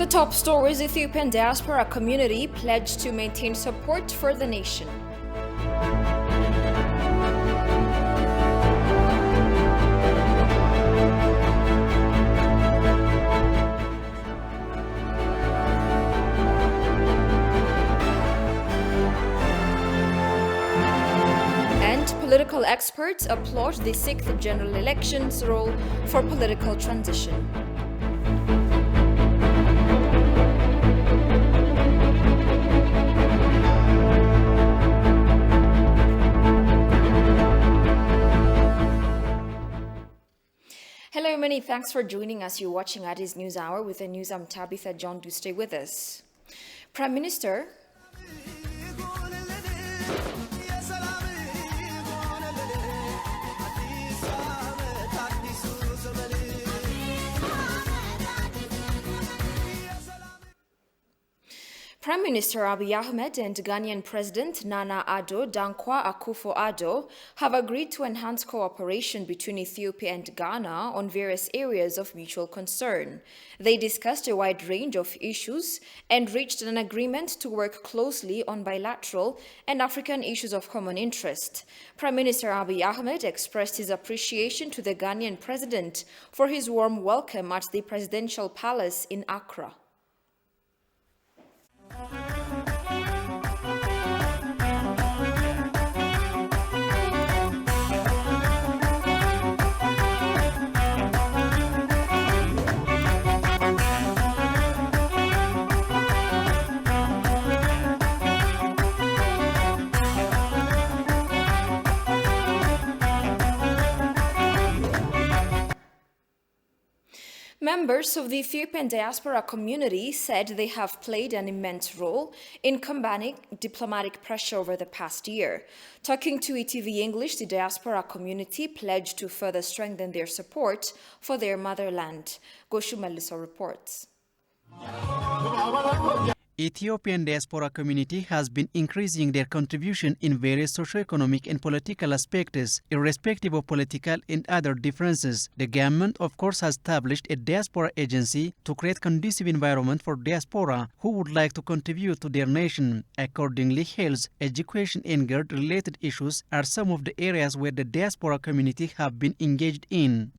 The top stories: Ethiopian diaspora community pledged to maintain support for the nation. And political experts applaud the 6th general elections role for political transition. Hello, many thanks for joining us. You're watching Addis News Hour with the news. I'm Tabitha John. Do stay with us. Prime Minister Prime Minister Abiy Ahmed and Ghanaian President Nana Addo Dankwa Akufo-Addo have agreed to enhance cooperation between Ethiopia and Ghana on various areas of mutual concern. They discussed a wide range of issues and reached an agreement to work closely on bilateral and African issues of common interest. Prime Minister Abiy Ahmed expressed his appreciation to the Ghanaian president for his warm welcome at the presidential palace in Accra. Members of the Ethiopian diaspora community said they have played an immense role in combating diplomatic pressure over the past year. Talking to ETV English, the diaspora community pledged to further strengthen their support for their motherland. Goshu Melliso reports. Ethiopian diaspora community has been increasing their contribution in various socio-economic and political aspects, irrespective of political and other differences. The government, of course, has established a diaspora agency to create conducive environment for diaspora who would like to contribute to their nation. Accordingly, health, education and guard-related issues are some of the areas where the diaspora community have been engaged in.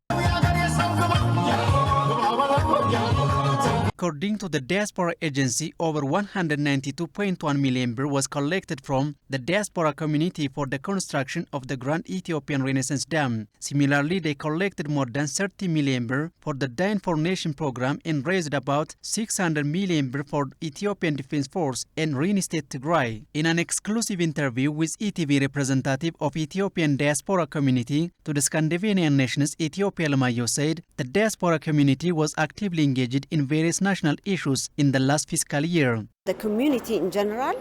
According to the Diaspora Agency, over 192.1 million birr was collected from the diaspora community for the construction of the Grand Ethiopian Renaissance Dam. Similarly, they collected more than 30 million birr for the Dine for Nation program and raised about 600 million birr for Ethiopian Defense Force and Reinstate Tigray. In an exclusive interview with ETV representative of Ethiopian diaspora community to the Scandinavian nations, Ethiopia Lamayo said the diaspora community was actively engaged in various national issues in the last fiscal year. The community in general,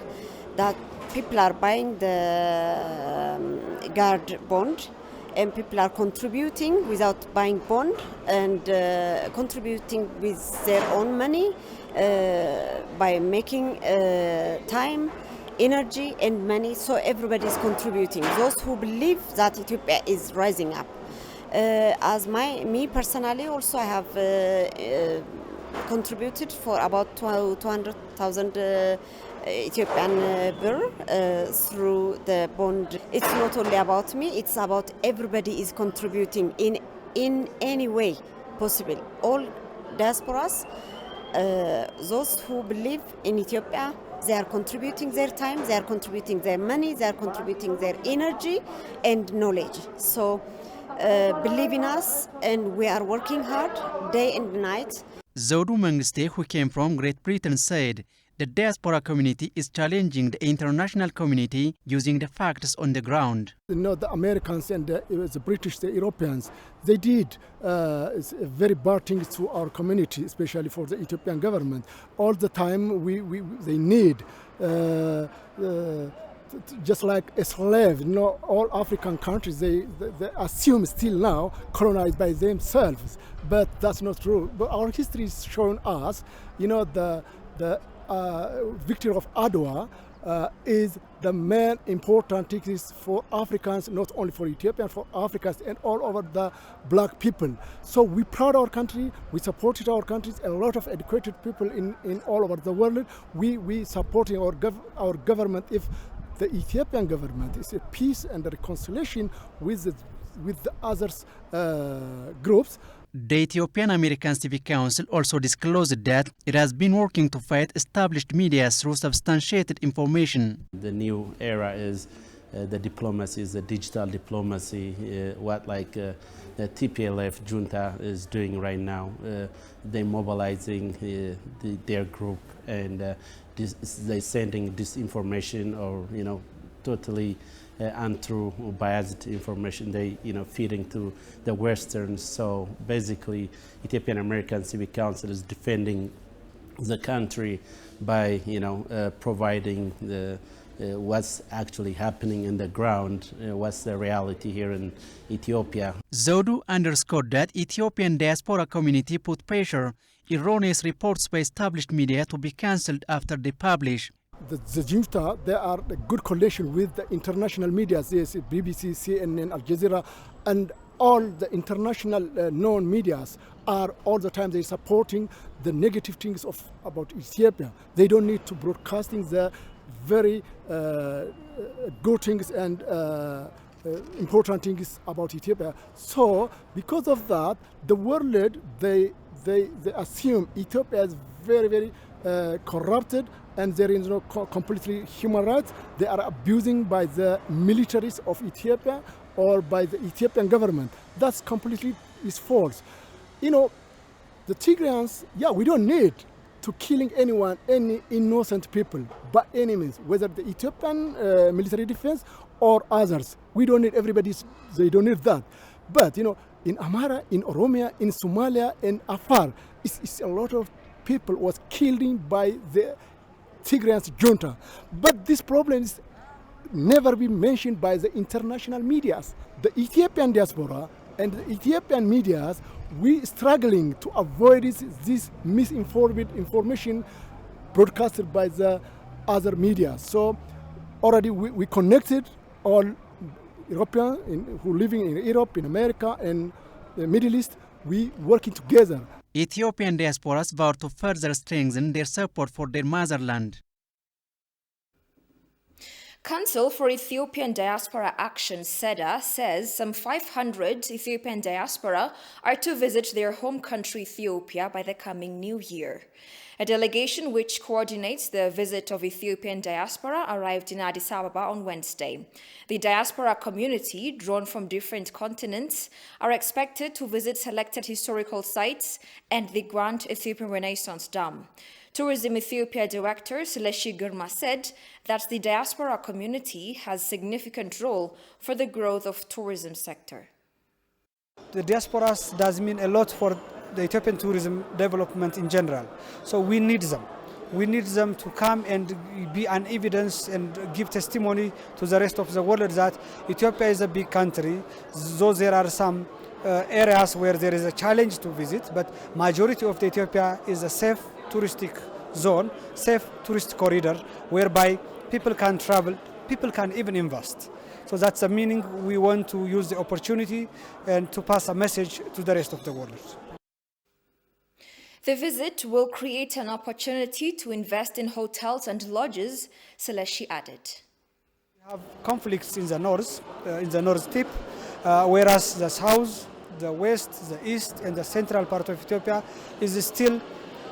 that people are buying the guard bond and people are contributing without buying bond and contributing with their own money by making time, energy and money, so everybody is contributing. Those who believe that Ethiopia is rising up. Me personally also, I have contributed for about 200,000 Ethiopian birr through the bond. It's not only about me, it's about everybody is contributing in any way possible. All diasporas, those who believe in Ethiopia, they are contributing their time, they are contributing their money, they are contributing their energy and knowledge. So believe in us, and we are working hard day and night. Zodu Mengste, who came from Great Britain, said the diaspora community is challenging the international community using the facts on the ground. The Americans and the British, the Europeans, they did very bad things to our community, especially for the Ethiopian government. All the time they need just like a slave. All African countries, they assume still now colonized by themselves, but that's not true. But our history is showing us, the victory of Adwa is the main important thing for Africans, not only for Ethiopians, for Africans and all over the black people. So we proud our country, we supported our countries, a lot of educated people in all over the world. We supporting our government. If the Ethiopian government is a peace and a reconciliation with the others groups. The Ethiopian American Civic Council also disclosed that it has been working to fight established media through substantiated information. The new era is the diplomacy, is the digital diplomacy, what the TPLF junta is doing right now. They're mobilizing their group and they're sending disinformation or totally untrue or biased information. They feeding to the Westerns. So basically, Ethiopian American Civic Council is defending the country by providing what's actually happening in the ground, what's the reality here in Ethiopia. Zodu underscored that Ethiopian diaspora community put pressure erroneous reports by established media to be cancelled after they publish. The junta, they are a good coalition with the international media, yes, BBC, CNN, Al Jazeera, and all the international known medias are all the time they supporting the negative things about Ethiopia. They don't need to broadcasting the very good things and important things about Ethiopia. So because of that, the world they assume Ethiopia is very, very corrupted and there is no completely human rights. They are abusing by the militaries of Ethiopia or by the Ethiopian government. That's completely is false. The Tigrayans, we don't need to killing anyone, any innocent people, by any means, whether the Ethiopian military defense or others. We don't need they don't need that. But, in Amhara, in Oromia, in Somalia, in Afar, it's a lot of people was killed by the Tigrayans junta. But this problem is never been mentioned by the international medias. The Ethiopian diaspora and the Ethiopian medias, we struggling to avoid this misinformed information broadcasted by the other media. So already we connected all Europeans who living in Europe, in America, and the Middle East. We working together. Ethiopian diasporas vowed to further strengthen their support for their motherland. Council for Ethiopian Diaspora Action (SEDA) says some 500 Ethiopian diaspora are to visit their home country Ethiopia by the coming new year. A delegation which coordinates the visit of Ethiopian diaspora arrived in Addis Ababa on Wednesday. The diaspora community, drawn from different continents, are expected to visit selected historical sites and the Grand Ethiopian Renaissance Dam. Tourism Ethiopia Director Seleshi Girma said that the diaspora community has significant role for the growth of tourism sector. The diasporas does mean a lot for the Ethiopian tourism development in general. So we need them. We need them to come and be an evidence and give testimony to the rest of the world that Ethiopia is a big country, though there are some areas where there is a challenge to visit, but majority of the Ethiopia is a safe touristic zone, safe tourist corridor, whereby people can travel, people can even invest. So that's the meaning we want to use the opportunity and to pass a message to the rest of the world. The visit will create an opportunity to invest in hotels and lodges, Seleshi added. We have conflicts in the north tip, whereas the south, the west, the east, and the central part of Ethiopia is still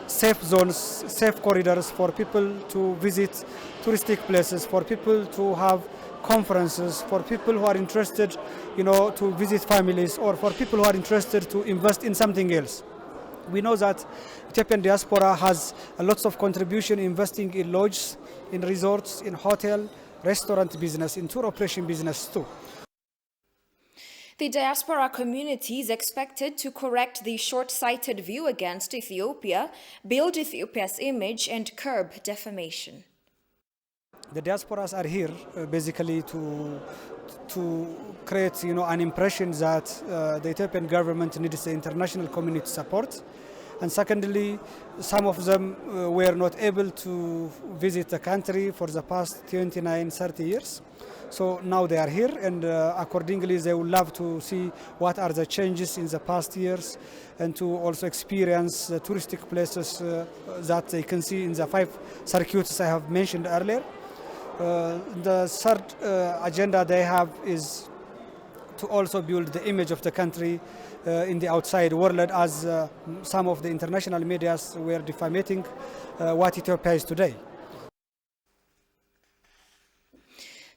safe zones, safe corridors for people to visit touristic places, for people to have conferences, for people who are interested, to visit families, or for people who are interested to invest in something else. We know that Ethiopian diaspora has a lots of contribution investing in lodges, in resorts, in hotel, restaurant business, in tour operation business too. The diaspora community is expected to correct the short-sighted view against Ethiopia, build Ethiopia's image, and curb defamation. The diasporas are here basically to create, an impression that the Ethiopian government needs the international community support. And secondly, some of them were not able to visit the country for the past 29, 30 years. So now they are here, and accordingly they would love to see what are the changes in the past years and to also experience the touristic places that they can see in the 5 circuits I have mentioned earlier. The third agenda they have is to also build the image of the country in the outside world, as some of the international media were defaming what Ethiopia is today.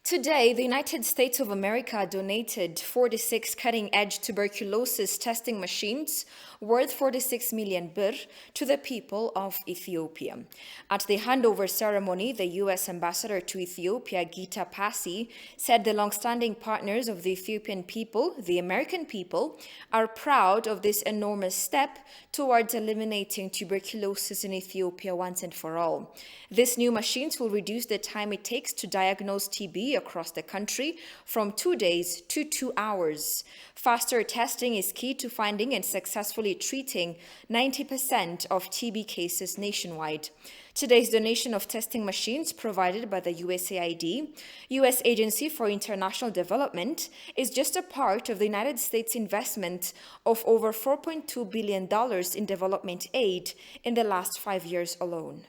Today, the United States of America donated 46 cutting-edge tuberculosis testing machines worth 46 million birr to the people of Ethiopia. At the handover ceremony, the U.S. ambassador to Ethiopia, Gita Pasi, said the long-standing partners of the Ethiopian people, the American people, are proud of this enormous step towards eliminating tuberculosis in Ethiopia once and for all. These new machines will reduce the time it takes to diagnose TB across the country from 2 days to 2 hours. Faster testing is key to finding and successfully treating 90% of TB cases nationwide. Today's donation of testing machines provided by the USAID, U.S. Agency for International Development, is just a part of the United States investment of over $4.2 billion in development aid in the last 5 years alone.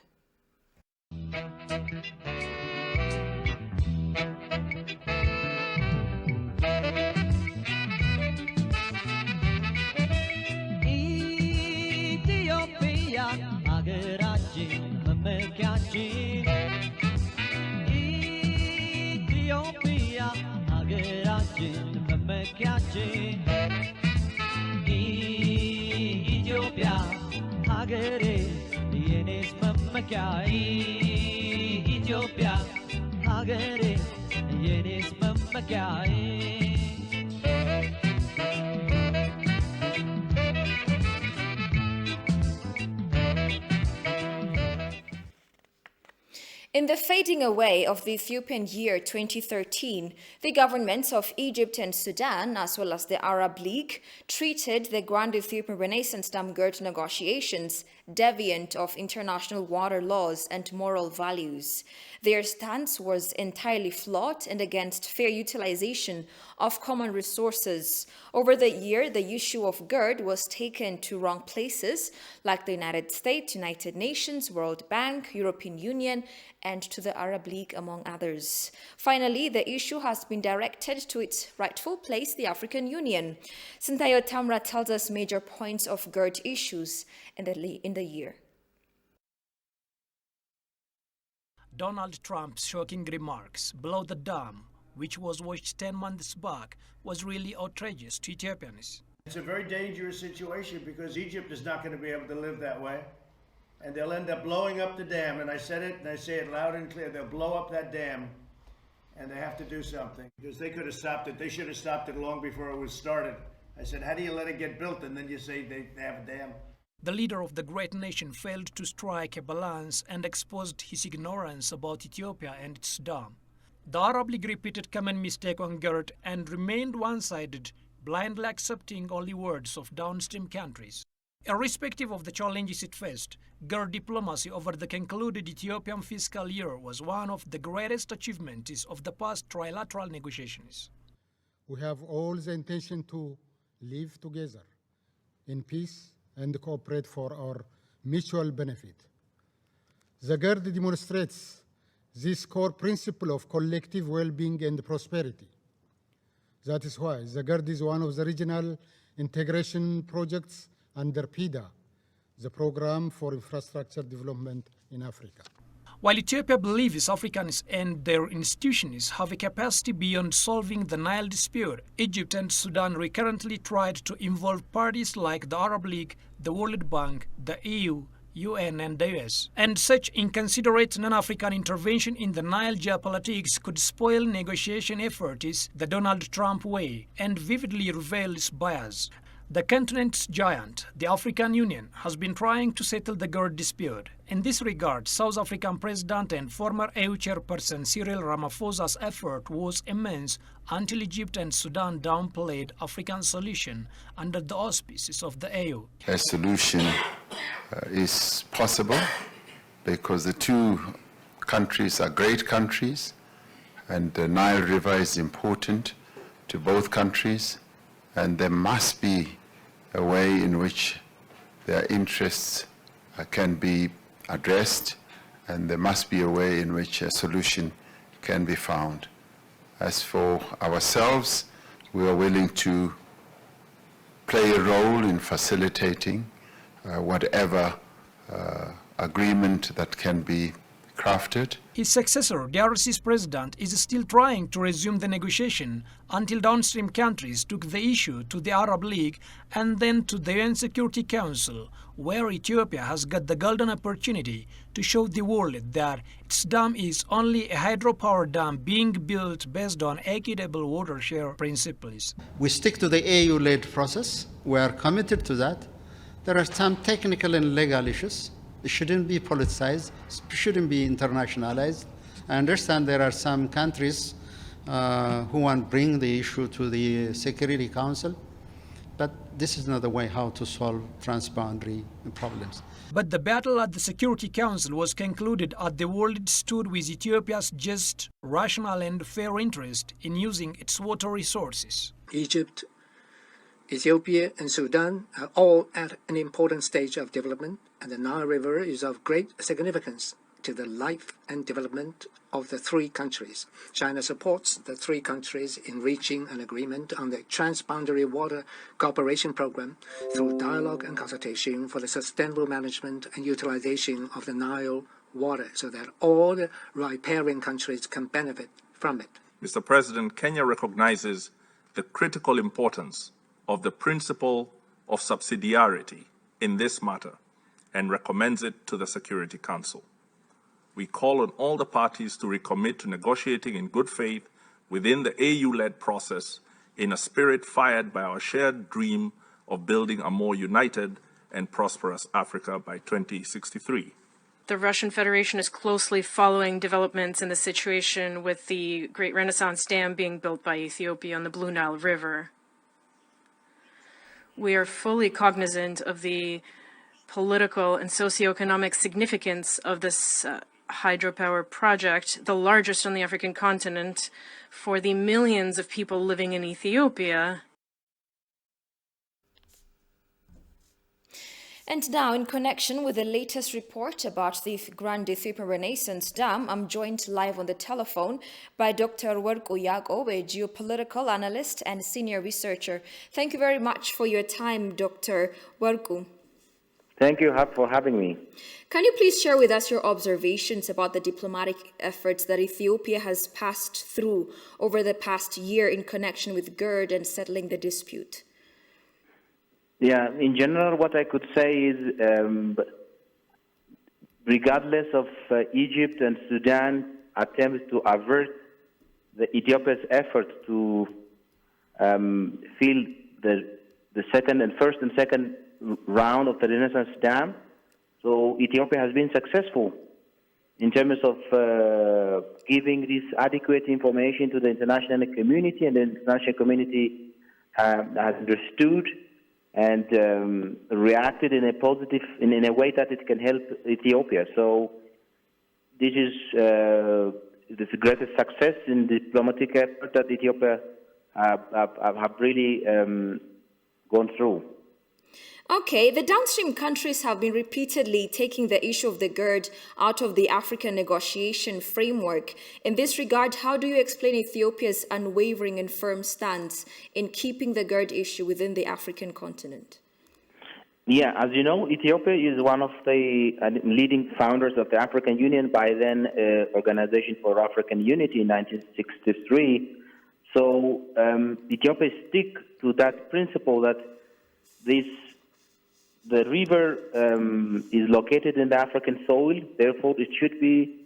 Ethiopia, ሀገራችን መመኪያችን ኢትዮጵያ ሀገሬ የኔስ መመኪያ ኢትዮጵያ ሀገሬ የኔስ መመኪያ In the fading away of the Ethiopian year 2013, the governments of Egypt and Sudan, as well as the Arab League, treated the Grand Ethiopian Renaissance Dam Girt negotiations deviant of international water laws and moral values. Their stance was entirely flawed and against fair utilization of common resources. Over the year, the issue of GERD was taken to wrong places, like the United States, United Nations, World Bank, European Union, and to the Arab League, among others. Finally, the issue has been directed to its rightful place, the African Union. Sintayo Tamra tells us major points of GERD issues in the year. Donald Trump's shocking remarks below the dam, which was watched 10 months back, was really outrageous to Ethiopians. It's a very dangerous situation because Egypt is not going to be able to live that way. And they'll end up blowing up the dam. And I said it, and I say it loud and clear. They'll blow up that dam, and they have to do something. Because they could have stopped it. They should have stopped it long before it was started. I said, how do you let it get built, and then you say they have a dam? The leader of the great nation failed to strike a balance and exposed his ignorance about Ethiopia and its dam. The Arab League repeated common mistake on GERD and remained one-sided, blindly accepting only words of downstream countries. Irrespective of the challenges it faced, GERD diplomacy over the concluded Ethiopian fiscal year was one of the greatest achievements of the past trilateral negotiations. We have all the intention to live together in peace and cooperate for our mutual benefit. The GERD demonstrates this core principle of collective well-being and prosperity. That is why the GERD is one of the regional integration projects under PIDA, the Program for Infrastructure Development in Africa. While Ethiopia believes Africans and their institutions have a capacity beyond solving the Nile dispute, Egypt and Sudan recurrently tried to involve parties like the Arab League, the World Bank, the EU, UN and the US. And such inconsiderate non-African intervention in the Nile geopolitics could spoil negotiation efforts the Donald Trump way and vividly reveals bias. The continent's giant, the African Union, has been trying to settle the GERD dispute. In this regard, South African President and former AU chairperson Cyril Ramaphosa's effort was immense until Egypt and Sudan downplayed African solution under the auspices of the AU. A solution is possible because the two countries are great countries, and the Nile River is important to both countries, and there must be a way in which their interests can be addressed, and there must be a way in which a solution can be found. As for ourselves, we are willing to play a role in facilitating whatever agreement that can be crafted. His successor, DRC's president, is still trying to resume the negotiation until downstream countries took the issue to the Arab League and then to the UN Security Council, where Ethiopia has got the golden opportunity to show the world that its dam is only a hydropower dam being built based on equitable water share principles. We stick to the AU-led process. We are committed to that. There are some technical and legal issues. It shouldn't be politicized, shouldn't be internationalized. I understand there are some countries who want to bring the issue to the Security Council, but this is not the way how to solve transboundary problems. But the battle at the Security Council was concluded as the world stood with Ethiopia's just, rational and fair interest in using its water resources. Egypt, Ethiopia and Sudan are all at an important stage of development, and the Nile River is of great significance to the life and development of the three countries. China supports the three countries in reaching an agreement on the Transboundary Water Cooperation Program through dialogue and consultation for the sustainable management and utilization of the Nile water so that all the riparian countries can benefit from it. Mr. President, Kenya recognizes the critical importance of the principle of subsidiarity in this matter and recommends it to the Security Council. We call on all the parties to recommit to negotiating in good faith within the AU-led process in a spirit fired by our shared dream of building a more united and prosperous Africa by 2063. The Russian Federation is closely following developments in the situation with the Great Renaissance Dam being built by Ethiopia on the Blue Nile River. We are fully cognizant of the political and socioeconomic significance of this hydropower project, the largest on the African continent, for the millions of people living in Ethiopia. And now, in connection with the latest report about the Grand Ethiopian Renaissance Dam, I'm joined live on the telephone by Dr. Werku Yakob, a geopolitical analyst and senior researcher. Thank you very much for your time, Dr. Werku. Thank you for having me. Can you please share with us your observations about the diplomatic efforts that Ethiopia has passed through over the past year in connection with GERD and settling the dispute? Yeah, in general, what I could say is, regardless of Egypt and Sudan attempts to avert the Ethiopia's efforts to fill the first and second round of the Renaissance Dam, so Ethiopia has been successful in terms of giving this adequate information to the international community, and the international community has understood and reacted in a positive, in a way that it can help Ethiopia. So this is the greatest success in diplomatic effort that Ethiopia have really gone through. Okay, the downstream countries have been repeatedly taking the issue of the GERD out of the African negotiation framework. In this regard, how do you explain Ethiopia's unwavering and firm stance in keeping the GERD issue within the African continent? Yeah, as you know, Ethiopia is one of the leading founders of the African Union, by then Organization for African Unity in 1963. So Ethiopia sticks to that principle that the river is located in the African soil, therefore it should be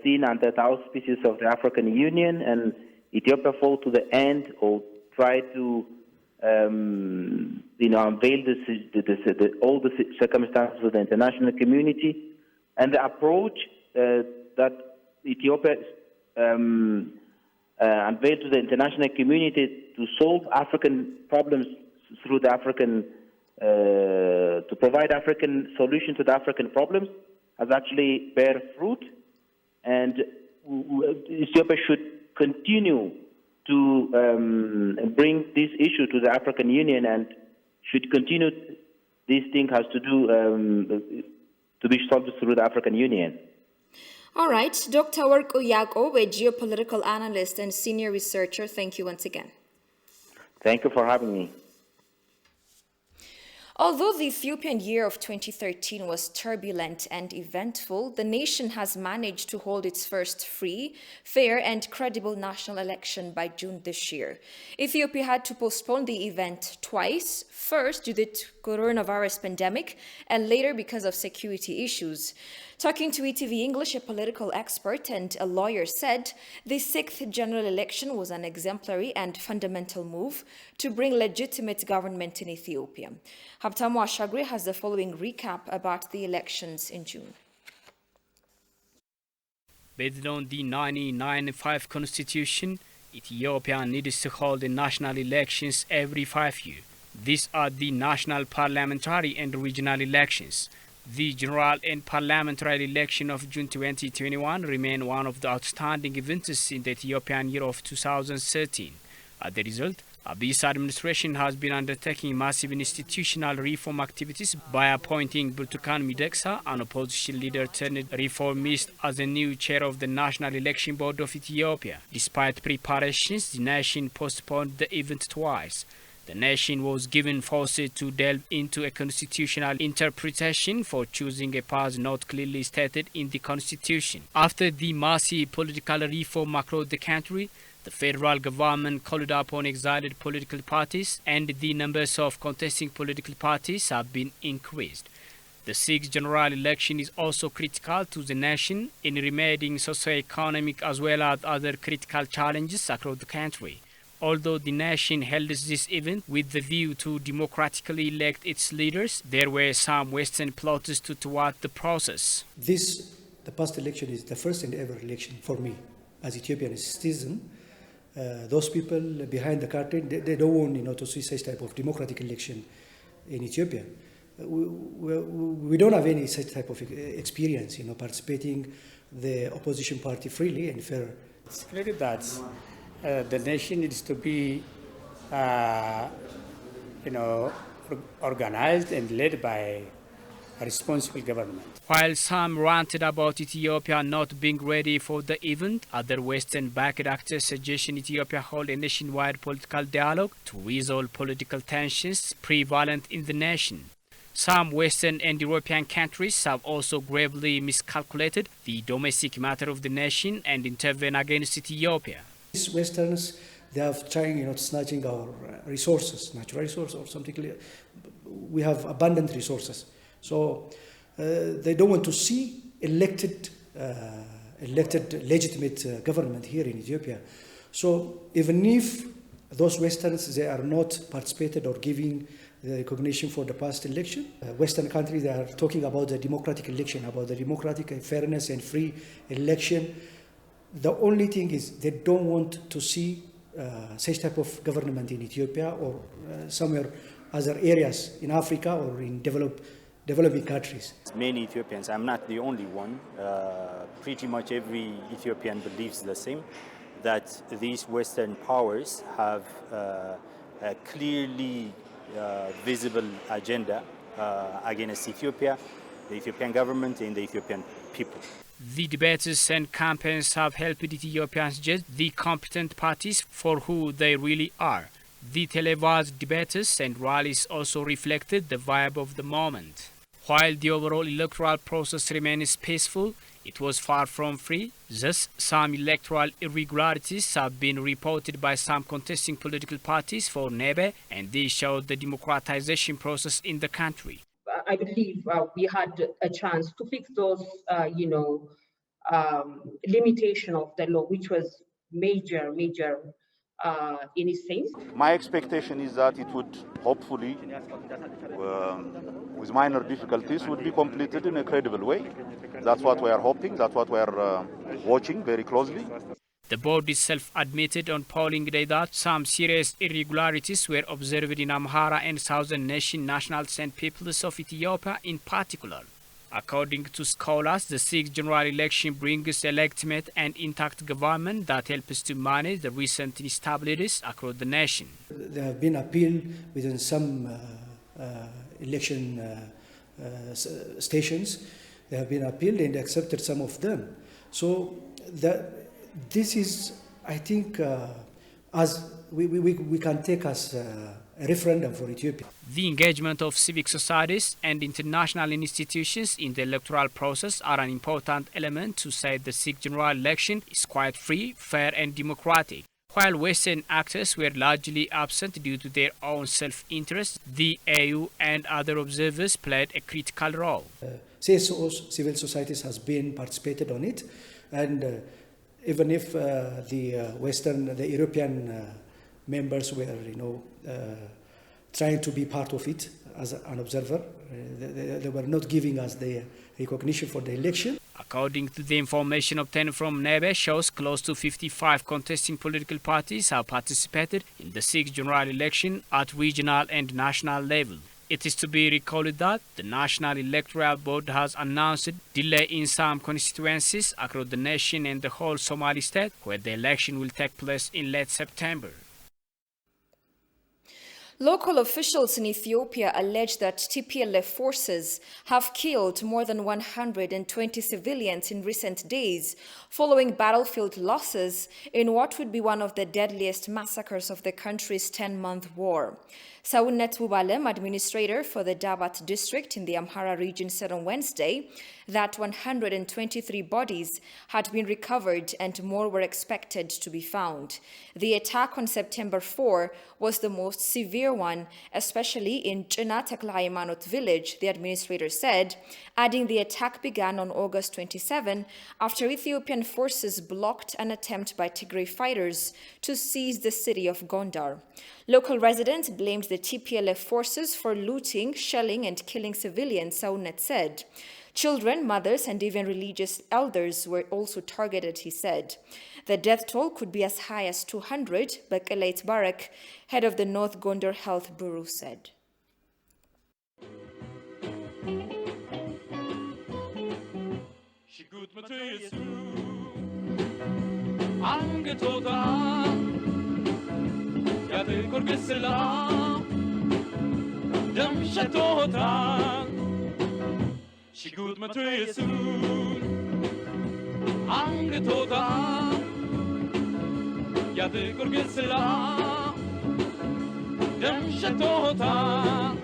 seen under the auspices of the African Union, and Ethiopia fought to the end or tried to unveil all the circumstances of the international community, and the approach that Ethiopia unveiled to the international community to solve African problems through the African to provide African solution to the African problems has actually bear fruit, and Ethiopia should continue to bring this issue to the African Union, and should continue. This thing has to do to be solved through the African Union. All right, Dr. Warko Yako, a geopolitical analyst and senior researcher, thank you once again. Thank you for having me. Although the Ethiopian year of 2013 was turbulent and eventful, the nation has managed to hold its first free, fair, and credible national election by June this year. Ethiopia had to postpone the event twice, first due to the coronavirus pandemic, and later because of security issues. Talking to ETV English, a political expert and a lawyer said the sixth general election was an exemplary and fundamental move to bring legitimate government in Ethiopia. Habtamu Ashagre has the following recap about the elections in June. Based on the 1995 constitution, Ethiopia needs to hold the national elections every 5 years. These are the national, parliamentary and regional elections. The general and parliamentary election of June 2021 remain one of the outstanding events in the Ethiopian year of 2013. As a result, Abiy's administration has been undertaking massive institutional reform activities by appointing Burtukan Mideksa, an opposition leader turned reformist, as the new chair of the National Election Board of Ethiopia. Despite preparations, the nation postponed the event twice. The nation was given forces to delve into a constitutional interpretation for choosing a path not clearly stated in the constitution. After the massive political reform across the country, the federal government called upon exiled political parties, and the numbers of contesting political parties have been increased. The sixth general election is also critical to the nation in remedying socio-economic as well as other critical challenges across the country. Although the nation held this event with the view to democratically elect its leaders, there were some Western plotters to thwart the process. The past election is the first and ever election for me as Ethiopian citizen. Those people behind the curtain, they don't want to see such type of democratic election in Ethiopia. We don't have any such type of experience, participating the opposition party freely and fair. It's clear that the nation needs to be, organized and led by a responsible government. While some ranted about Ethiopia not being ready for the event, other Western-backed actors suggested Ethiopia hold a nationwide political dialogue to resolve political tensions prevalent in the nation. Some Western and European countries have also gravely miscalculated the domestic matter of the nation and intervened against Ethiopia. These Westerns, they have trying, snatching our resources, natural resources or something. We have abundant resources. So they don't want to see elected legitimate government here in Ethiopia. So even if those Westerns, they are not participated or giving the recognition for the past election, Western countries, they are talking about the democratic election, about the democratic and fairness and free election. The only thing is they don't want to see such type of government in Ethiopia or somewhere other areas in Africa or in developing countries. Many Ethiopians, I'm not the only one, pretty much every Ethiopian believes the same, that these Western powers have a clearly visible agenda against Ethiopia, the Ethiopian government and the Ethiopian people. The debates and campaigns have helped Ethiopians judge the competent parties for who they really are. The televised debates and rallies also reflected the vibe of the moment. While the overall electoral process remains peaceful, it was far from free. Thus, some electoral irregularities have been reported by some contesting political parties for Nebe, and they showed the democratization process in the country. I believe we had a chance to fix those, limitation of the law, which was major in its sense. My expectation is that it would hopefully, with minor difficulties, would be completed in a credible way. That's what we are hoping. That's what we are watching very closely. The board itself admitted on polling day that some serious irregularities were observed in Amhara and Southern Nation National St. Peoples of Ethiopia in particular. According to scholars, the sixth general election brings a legitimate and intact government that helps to manage the recent instabilities across the nation. There have been appeal within some election stations. They have been appealed and accepted some of them. So this is, I think, as we can take as a referendum for Ethiopia. The engagement of civic societies and international institutions in the electoral process are an important element to say the sixth general election is quite free, fair and democratic. While Western actors were largely absent due to their own self-interest, the AU and other observers played a critical role. CSOs, civil societies, has been participated on it, and even if the European members were, trying to be part of it as an observer, they were not giving us the recognition for the election. According to the information obtained from NEBE, shows close to 55 contesting political parties have participated in the sixth general election at regional and national level. It is to be recalled that the National Electoral Board has announced delay in some constituencies across the nation and the whole Somali state, where the election will take place in late September. Local officials in Ethiopia allege that TPLF forces have killed more than 120 civilians in recent days, following battlefield losses in what would be one of the deadliest massacres of the country's 10-month war. Saunet Wubalem, administrator for the Dabat district in the Amhara region, said on Wednesday that 123 bodies had been recovered and more were expected to be found. The attack on September 4 was the most severe one, especially in China Tekla Haymanot village, the administrator said, adding the attack began on August 27 after Ethiopian forces blocked an attempt by Tigray fighters to seize the city of Gondar. Local residents blamed the TPLF forces for looting, shelling, and killing civilians, Saunet said. Children, mothers, and even religious elders were also targeted, he said. The death toll could be as high as 200, Bekeleit Barak, head of the North Gondar Health Bureau, said. Shigud Matresun Angetota Yade Gorgesela Dem Shatota.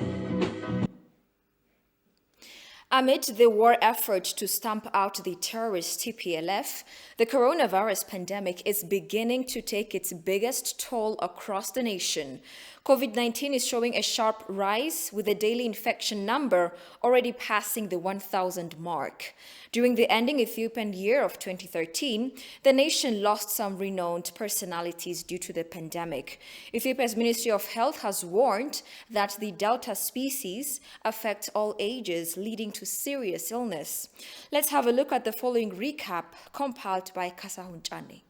Amid the war effort to stamp out the terrorist TPLF, the coronavirus pandemic is beginning to take its biggest toll across the nation. COVID-19 is showing a sharp rise, with the daily infection number already passing the 1,000 mark. During the ending Ethiopian year of 2013, the nation lost some renowned personalities due to the pandemic. Ethiopia's Ministry of Health has warned that the Delta species affect all ages, leading to serious illness. Let's have a look at the following recap compiled by Kasahun Chani.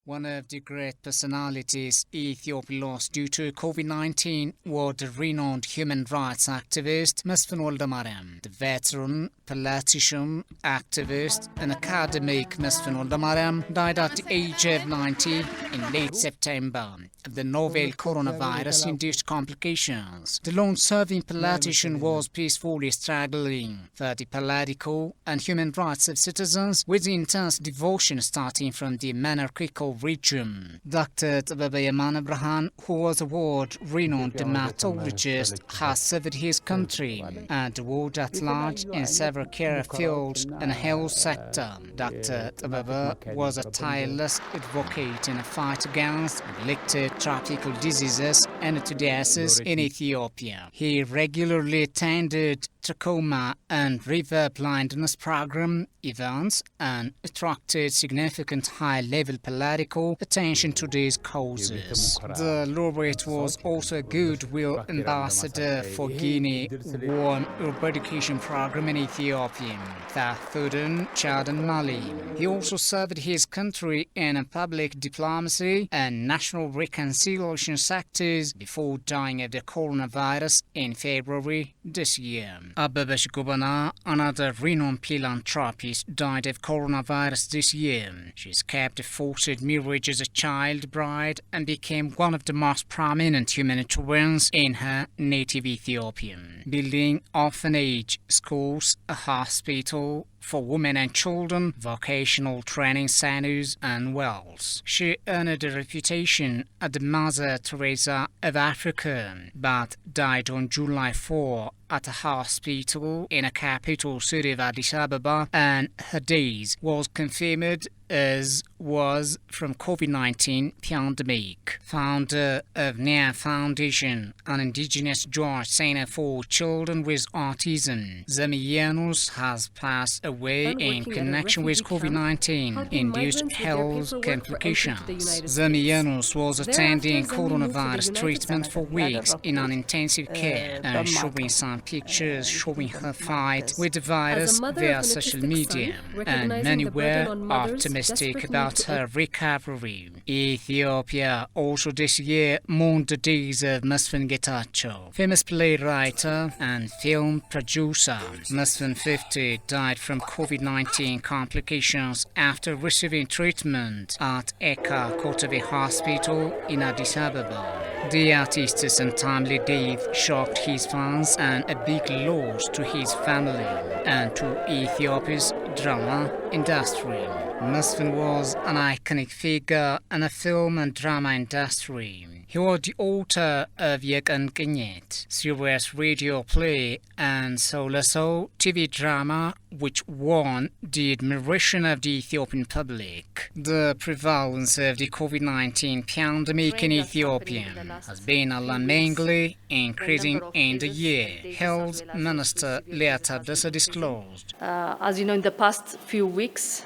One of the great personalities Ethiopia lost due to COVID-19 was the renowned human rights activist Mesfin Woldemariam. The veteran, politician, activist, and academic Mesfin Woldemariam died at the age of 90 in late September of the novel coronavirus-induced complications. The long-serving politician was peacefully struggling for the political and human rights of citizens with intense devotion starting from the monarchical region. Dr. Tababa Yaman Abraham, who was a world-renowned dermatologist, has served his country and the world at large in several care fields and health sector. Dr. Tababa was a tireless advocate in a fight against neglected tropical diseases and diseases in Ethiopia. He regularly attended trachoma and river blindness program events and attracted significant high-level political medical attention to these causes. The laureate was also a goodwill ambassador for Guinea, One eradication program in Ethiopia, South Sudan, Chad and Mali. He also served his country in public diplomacy and national reconciliation sectors before dying of the coronavirus in February this year. Abebesh Gobana, another renowned philanthropist, died of coronavirus this year. She escaped a forced marriage as a child bride and became one of the most prominent humanitarians in her native Ethiopia, building orphanage, schools, a hospital for women and children, vocational training centers, and wells. She earned a reputation as the Mother Teresa of Africa, but died on July 4 at a hospital in a capital city of Addis Ababa, and her days was confirmed as was from COVID-19 pandemic. Founder of NEA Foundation, an indigenous George Center for children with autism, Zamianos has passed away in connection with COVID-19-induced health complications. Zamianos was attending coronavirus treatment for weeks in an intensive care and showing some pictures showing her fight with the virus via social media, and many were optimistic about her recovery. Ethiopia also this year mourned the days of Mesfin Getachew, famous playwright and film producer. Mesfin 50 died from COVID-19 complications after receiving treatment at Eka Kotabe Hospital in Addis Ababa. The artist's untimely death shocked his fans and a big loss to his family and to Ethiopia's drama industry. Mesfin was an iconic figure in the film and drama industry. He was the author of Yekan Kinyet, serious radio play, and Soul Soul TV drama, which won the admiration of the Ethiopian public. The prevalence of the COVID-19 pandemic in Ethiopia has been alarmingly increasing in the year, Health Minister Leah Tadessa disclosed. As you know, in the past few weeks,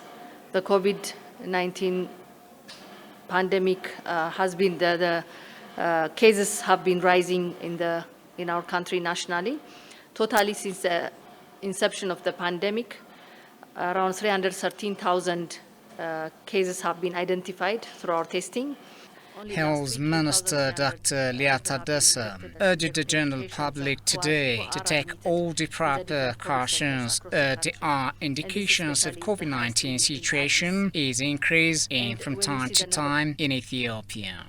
the COVID-19 pandemic has been the cases have been rising in our country nationally. Totally, since the inception of the pandemic, around 313,000 cases have been identified through our testing. Health Minister Dr. Leah Tadessa urged the general public today to take all the proper cautions. There are indications of COVID-19 situation is increasing from time to time in Ethiopia.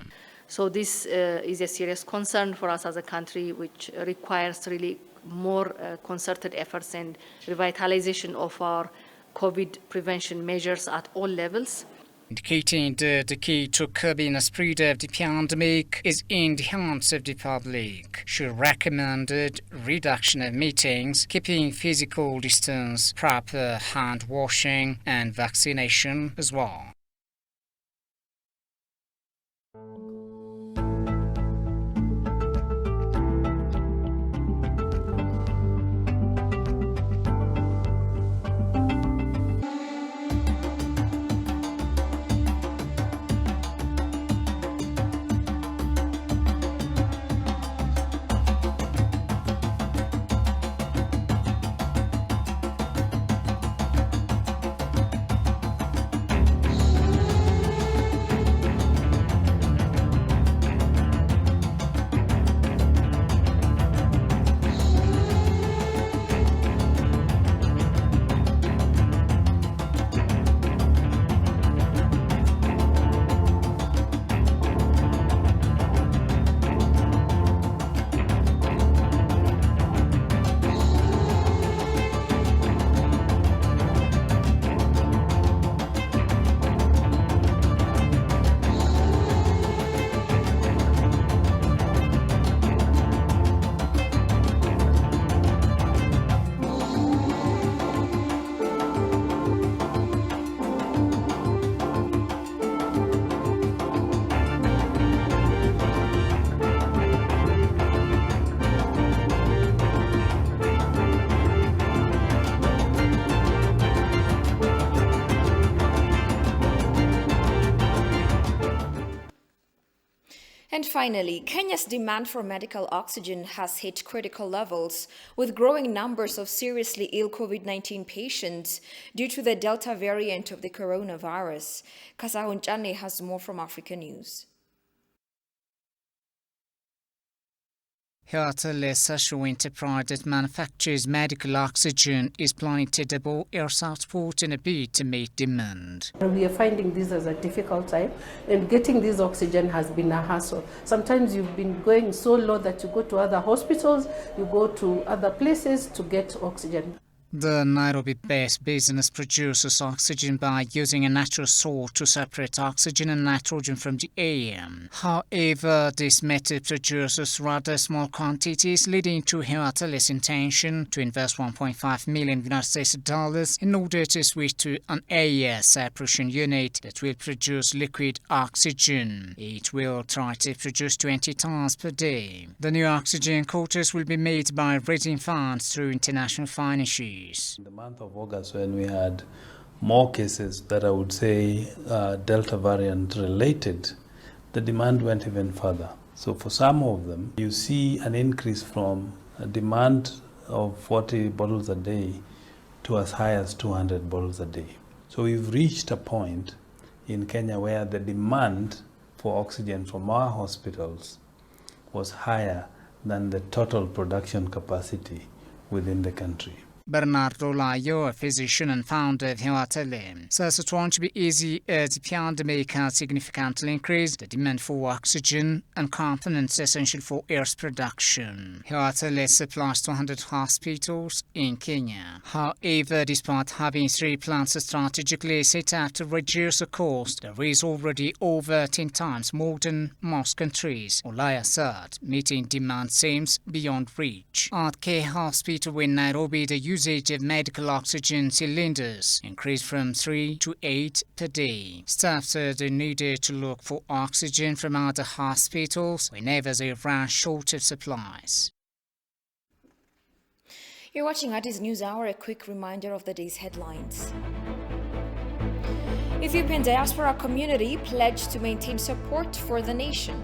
So this is a serious concern for us as a country, which requires really more concerted efforts and revitalization of our COVID prevention measures at all levels. Indicating that the key to curbing the spread of the pandemic is in the hands of the public. She recommended reduction of meetings, keeping physical distance, proper hand washing, and vaccination as well. finally, Kenya's demand for medical oxygen has hit critical levels, with growing numbers of seriously ill COVID-19 patients due to the Delta variant of the coronavirus. Kasahun Chane has more from Africa News. Ethiopian social enterprise that manufactures medical oxygen is planning to double air output in a bid to meet demand. We are finding this as a difficult time, and getting this oxygen has been a hassle. Sometimes you've been going so low that you go to other hospitals, you go to other places to get oxygen. The Nairobi-based business produces oxygen by using a natural source to separate oxygen and nitrogen from the air. However, this method produces rather small quantities, leading to Ethiopia's intention to invest $1.5 million in order to switch to an air separation unit that will produce liquid oxygen. It will try to produce 20 tons per day. The new oxygen quotas will be made by raising funds through international financiers. In the month of August, when we had more cases that I would say Delta variant related, the demand went even further. So for some of them, you see an increase from a demand of 40 bottles a day to as high as 200 bottles a day. So we've reached a point in Kenya where the demand for oxygen from our hospitals was higher than the total production capacity within the country. Bernardo Layo, a physician and founder of Ethiopian, says it won't be easy as the pandemic has significantly increased the demand for oxygen and components essential for air production. Ethiopian supplies 200 hospitals in Kenya. However, despite having 3 plants strategically set up to reduce the cost, there is already over 10 times more than most countries. Olaya said, meeting demand seems beyond reach. At K Hospital in Nairobi, the usage of medical oxygen cylinders increased from 3 to 8 per day. Staff said they needed to look for oxygen from other hospitals whenever they ran short of supplies. You're watching Addis News Hour, a quick reminder of the day's headlines. Ethiopian diaspora community pledged to maintain support for the nation.